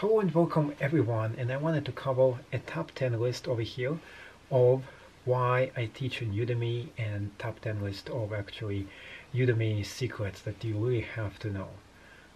Hello and welcome everyone, and I wanted to cover a top 10 list over here of why I teach on Udemy and top 10 list of actually Udemy secrets that you really have to know.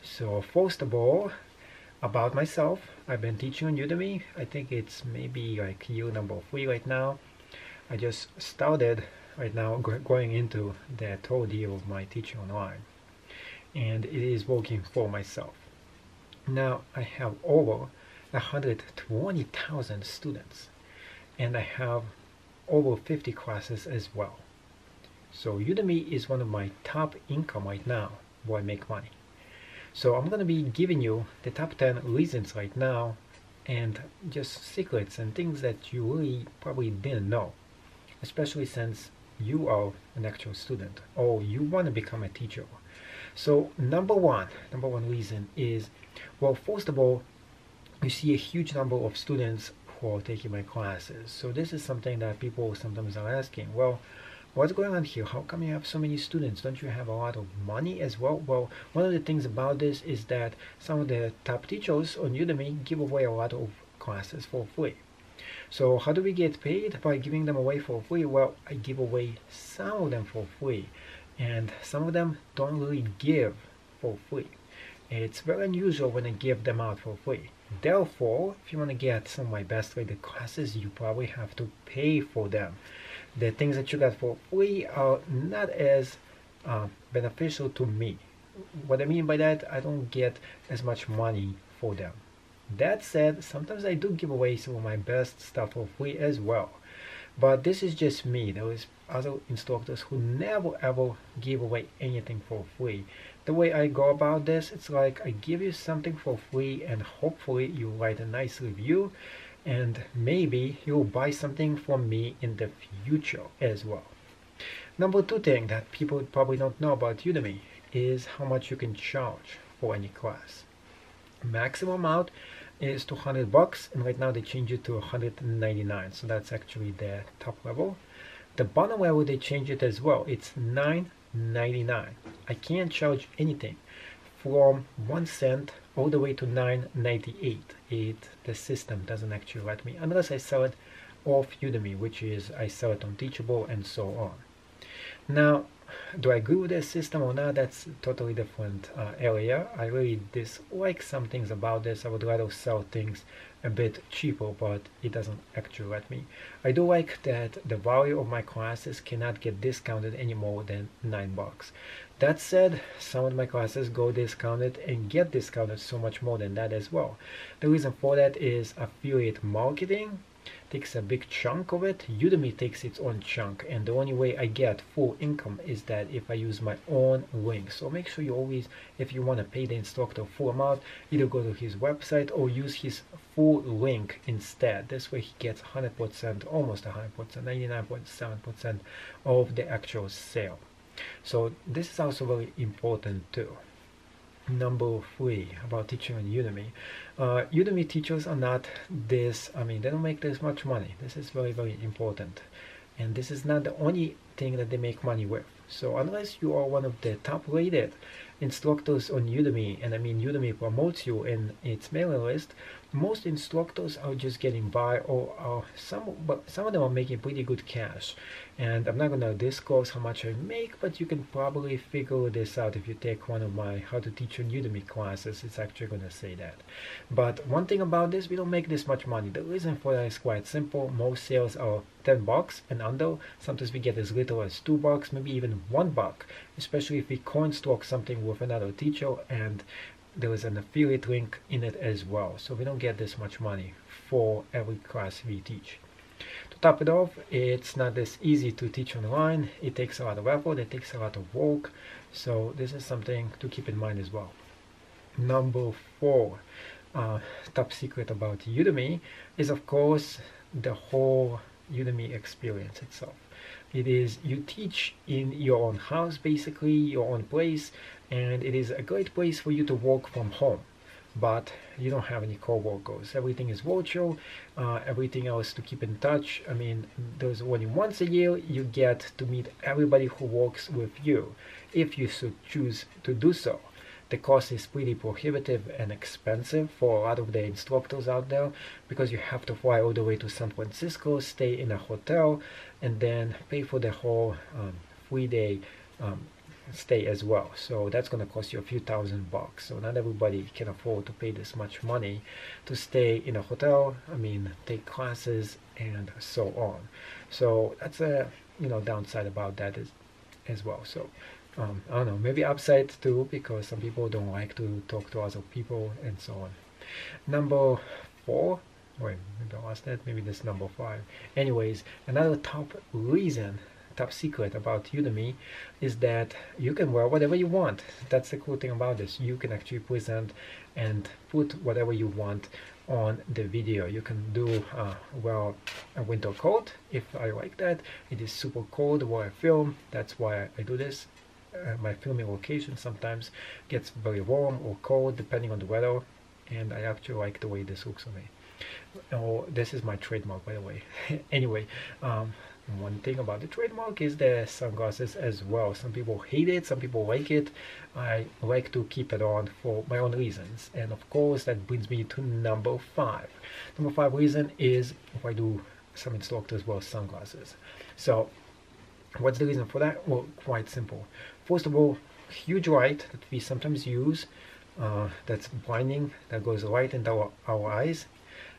So first of all, about myself, I've been teaching on Udemy. I think it's maybe like year number 3 right now. I just started right now going into the third year of my teaching online, and it is working for myself. Now I have over 120,000 students, and I have over 50 classes as well. So Udemy is one of my top income right now where I make money. So I'm going to be giving you the top 10 reasons right now, and just secrets and things that you really probably didn't know, especially since you are an actual student or you want to become a teacher. So number one reason is, well, first of all, you see a huge number of students who are taking my classes. So this is something that people sometimes are asking, well, what's going on here? How come you have so many students? Don't you have a lot of money as well? Well, one of the things about this is that some of the top teachers on Udemy give away a lot of classes for free. So how do we get paid? By giving them away for free? Well, I give away some of them for free, and some of them don't really give for free. It's very unusual when I give them out for free. Therefore, if you want to get some of my best rated classes, you probably have to pay for them. The things that you get for free are not as beneficial to me. What I mean by that, I don't get as much money for them. That said, sometimes I do give away some of my best stuff for free as well. But this is just me. There is other instructors who never ever give away anything for free. The way I go about this, it's like I give you something for free, and hopefully you write a nice review, and maybe you'll buy something from me in the future as well. Number two thing that people probably don't know about Udemy is how much you can charge for any class. Maximum amount is $200, and right now they changed it to $199, so that's actually the top level. The bottom level, they changed it as well. It's $9.99. I can't charge anything from 1 cent all the way to $9.98. The system doesn't actually let me, unless I sell it off Udemy, which is I sell it on Teachable and so on. Now, do I agree with this system or not? That's a totally different area. I really dislike some things about this. I would rather sell things a bit cheaper, but it doesn't actually let me. I do like that the value of my classes cannot get discounted any more than $9. That said, some of my classes go discounted and get discounted so much more than that as well. The reason for that is affiliate marketing takes a big chunk of it. Udemy takes its own chunk, and the only way I get full income is that if I use my own link. So make sure you always, if you want to pay the instructor full amount, either go to his website or use his full link instead. This way he gets 100%, almost 100%, 99.7% of the actual sale. So this is also very important too. Number three, about teaching on Udemy. Udemy teachers are not this, they don't make this much money. This is very, very important. And this is not the only thing that they make money with. So unless you are one of the top rated instructors on Udemy, and Udemy promotes you in its mailing list, most instructors are just getting by, or some of them are making pretty good cash. And I'm not going to disclose how much I make, but you can probably figure this out if you take one of my How to Teach on Udemy classes. It's actually going to say that. But one thing about this, we don't make this much money. The reason for that is quite simple. Most sales are $10 and under. Sometimes we get as little as $2, maybe even $1, especially if we co-instruct something with another teacher and there is an affiliate link in it as well. So we don't get this much money for every class we teach. To top it off, it's not this easy to teach online. It takes a lot of effort, it takes a lot of work. So this is something to keep in mind as well. Number four, top secret about Udemy is, of course, the whole Udemy experience itself. It is, you teach in your own house, basically your own place, and it is a great place for you to work from home, but you don't have any co-workers. Everything is virtual, everything else to keep in touch. There's only once a year you get to meet everybody who works with you, if you should choose to do so. the cost is pretty prohibitive and expensive for a lot of the instructors out there, because you have to fly all the way to San Francisco, stay in a hotel, and then pay for the whole 3-day stay as well. So that's going to cost you a few $1,000s. So not everybody can afford to pay this much money to stay in a hotel, I mean, take classes and so on. So that's a downside about that as well. So I don't know, maybe upside too, because some people don't like to talk to other people and so on. Number 4, wait, maybe I lost that, maybe this number 5. Anyways, another top secret about Udemy is that you can wear whatever you want. That's the cool thing about this. You can actually present and put whatever you want on the video. You can do well, a winter coat if I like that. It is super cold where I film. That's why I do this. My filming location sometimes gets very warm or cold depending on the weather, and I actually like the way this looks on me. Oh, this is my trademark, by the way. Anyway, one thing about the trademark is the sunglasses as well. Some people hate it, some people like it. I like to keep it on for my own reasons. And of course, that brings me to number 5. Number 5 reason is if I do some instructors wear sunglasses. So what's the reason for that? Well, quite simple. First of all, huge light that we sometimes use, that's blinding, that goes right into our eyes,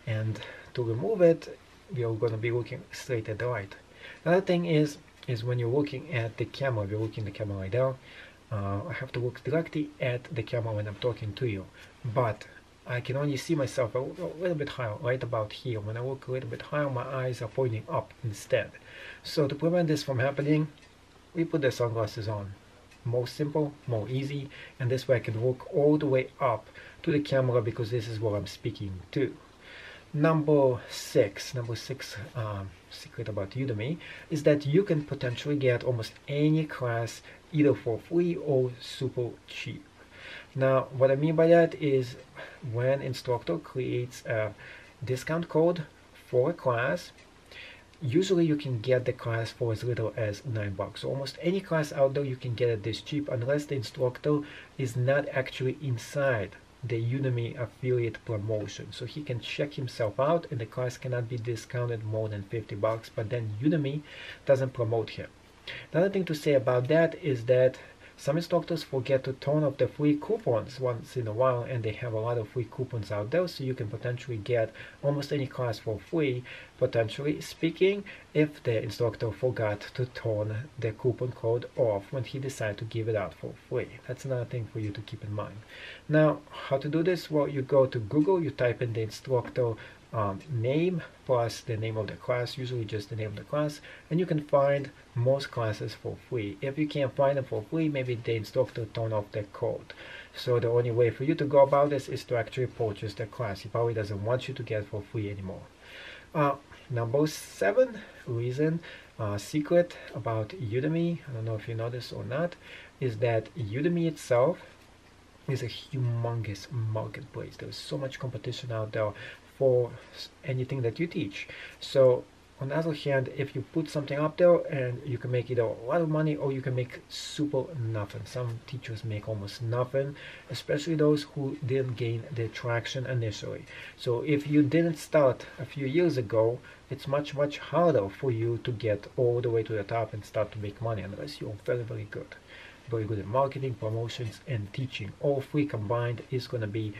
and to remove it, we are going to be looking straight at the light. Another thing is when you're looking at the camera, we're looking at the camera right there, I have to look directly at the camera when I'm talking to you, but I can only see myself a little bit higher, right about here. When I look a little bit higher, my eyes are pointing up instead. So to prevent this from happening, we put the sunglasses on. More simple, more easy, and this way I can look all the way up to the camera, because this is what I'm speaking to. Number 6 secret about Udemy is that you can potentially get almost any class either for free or super cheap. Now, what I mean by that is when Instructor creates a discount code for a class, usually you can get the class for as little as $9. So almost any class out there you can get it this cheap, unless the instructor is not actually inside the Udemy affiliate promotion. So he can check himself out and the class cannot be discounted more than $50, but then Udemy doesn't promote him. Another thing to say about that is that some instructors forget to turn off the free coupons once in a while, and they have a lot of free coupons out there, so you can potentially get almost any class for free, potentially speaking, if the instructor forgot to turn the coupon code off when he decided to give it out for free. That's another thing for you to keep in mind. Now, how to do this? Well, you go to Google, you type in the instructor name plus the name of the class, usually just the name of the class, and you can find most classes for free. If you can't find them for free, maybe the instructor turned off the code. So the only way for you to go about this is to actually purchase the class. He probably doesn't want you to get it for free anymore. Number 7 reason, secret about Udemy, I don't know if you know this or not, is that Udemy itself is a humongous marketplace. There's so much competition out there for anything that you teach. So on the other hand, if you put something up there, and you can make either a lot of money or you can make super nothing. Some teachers make almost nothing, especially those who didn't gain the traction initially. So if you didn't start a few years ago, it's much harder for you to get all the way to the top and start to make money, unless you're very good. Very good at marketing, promotions, and teaching. All 3 combined is going to be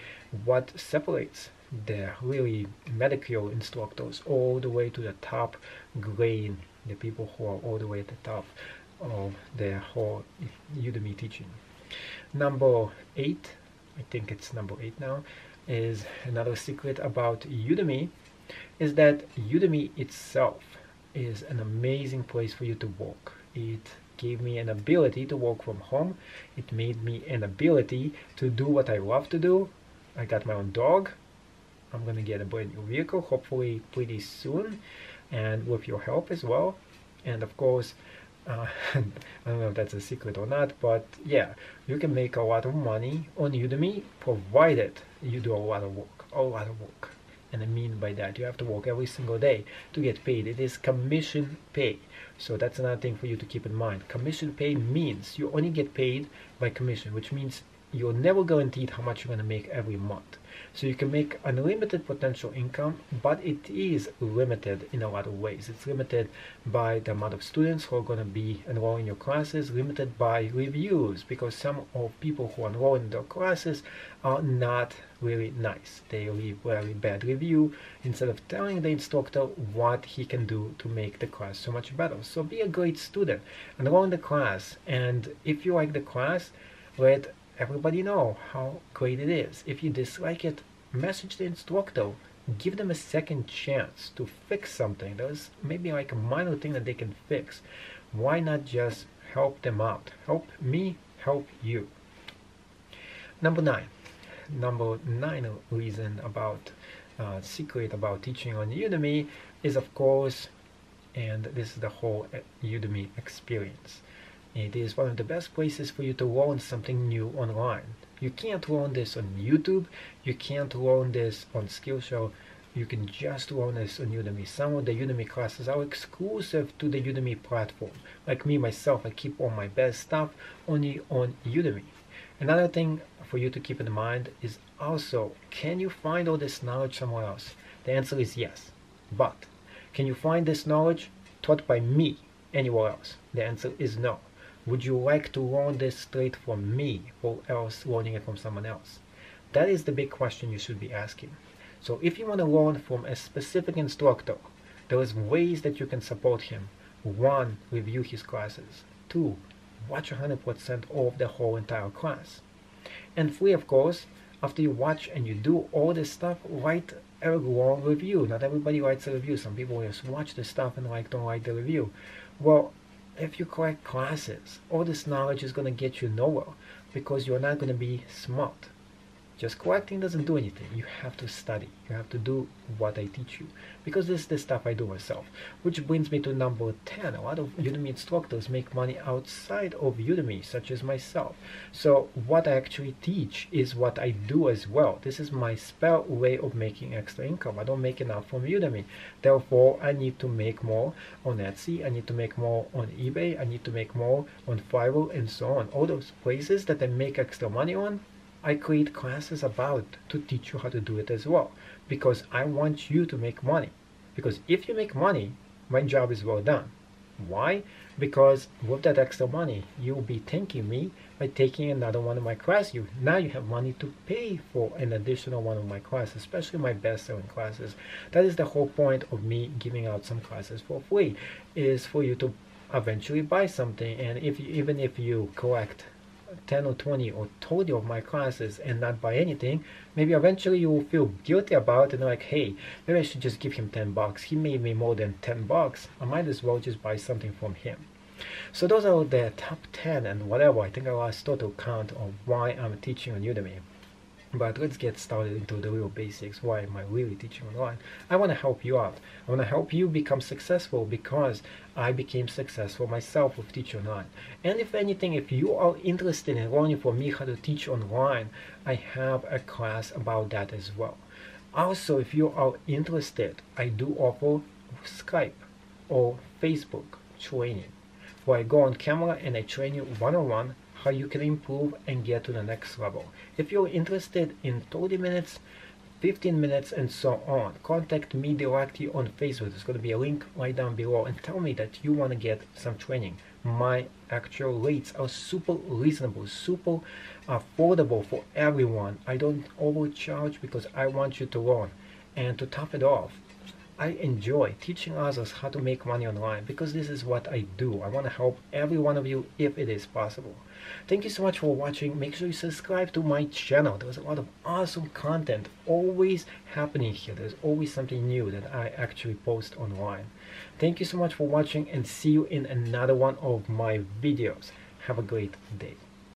what separates the really mediocre instructors all the way to the top grade, the people who are all the way at the top of the whole Udemy teaching. Number 8, I think it's number 8 now, is another secret about Udemy, is that Udemy itself is an amazing place for you to work. It gave me an ability to work from home. It made me an ability to do what I love to do. I got my own dog. I'm gonna get a brand new vehicle hopefully pretty soon, and with your help as well. And of course, I don't know if that's a secret or not, but yeah, you can make a lot of money on Udemy provided you do a lot of work. And I mean by that, you have to work every single day to get paid. It is commission pay. So that's another thing for you to keep in mind. Commission pay means you only get paid by commission, which means you're never guaranteed how much you're going to make every month. So you can make unlimited potential income, but it is limited in a lot of ways. It's limited by the amount of students who are going to be enrolling in your classes, limited by reviews, because some of people who enroll in their classes are not really nice. They leave very bad review instead of telling the instructor what he can do to make the class so much better. So be a great student, enroll in the class, and if you like the class, let everybody know how great it is. If you dislike it, message the instructor. Give them a second chance to fix something. There's maybe like a minor thing that they can fix. Why not just help them out? Help me, help you. Number nine reason about secret about teaching on Udemy is, of course, and this is the whole Udemy experience. It is one of the best places for you to learn something new online. You can't learn this on YouTube. You can't learn this on Skillshare. You can just learn this on Udemy. Some of the Udemy classes are exclusive to the Udemy platform. Like me, myself, I keep all my best stuff only on Udemy. Another thing for you to keep in mind is also, can you find all this knowledge somewhere else? The answer is yes. But can you find this knowledge taught by me anywhere else? The answer is no. Would you like to learn this straight from me or else learning it from someone else? That is the big question you should be asking. So if you want to learn from a specific instructor, there is ways that you can support him. 1, review his classes. 2, watch 100% of the whole entire class. And 3, of course, after you watch and you do all this stuff, write a long review. Not everybody writes a review. Some people just watch the stuff and don't write the review. Well, if you collect classes, all this knowledge is going to get you nowhere because you're not going to be smart. Just collecting doesn't do anything. You have to study. You have to do what I teach you, because this is the stuff I do myself. Which brings me to number 10. A lot of Udemy instructors make money outside of Udemy, such as myself. So what I actually teach is what I do as well. This is my spare way of making extra income. I don't make enough from Udemy. Therefore, I need to make more on Etsy. I need to make more on eBay. I need to make more on Fiverr and so on. All those places that I make extra money on, I create classes about to teach you how to do it as well, because I want you to make money. Because if you make money, my job is well done. Why? Because with that extra money, you'll be thanking me by taking another one of my classes. Now you have money to pay for an additional one of my classes, especially my best-selling classes. That is the whole point of me giving out some classes for free, is for you to eventually buy something. And even if you collect 10 or 20 or 30 of my classes and not buy anything, maybe eventually you will feel guilty about it and like, hey, maybe I should just give him $10. He made me more than $10. I might as well just buy something from him. So those are the top 10 and whatever. I think I lost total count of why I'm teaching on Udemy. But let's get started into the real basics. Why am I really teaching online? I want to help you out. I want to help you become successful because I became successful myself with teaching online. And if anything, if you are interested in learning from me how to teach online, I have a class about that as well. Also, if you are interested, I do offer Skype or Facebook training, where I go on camera and I train you one-on-one how you can improve and get to the next level. If you're interested in 30 minutes, 15 minutes, and so on, contact me directly on Facebook. There's going to be a link right down below, and tell me that you want to get some training. My actual rates are super reasonable, super affordable for everyone. I don't overcharge because I want you to learn. And to top it off, I enjoy teaching others how to make money online because this is what I do. I want to help every one of you if it is possible. Thank you so much for watching. Make sure you subscribe to my channel. There's a lot of awesome content always happening here. There's always something new that I actually post online. Thank you so much for watching and see you in another one of my videos. Have a great day.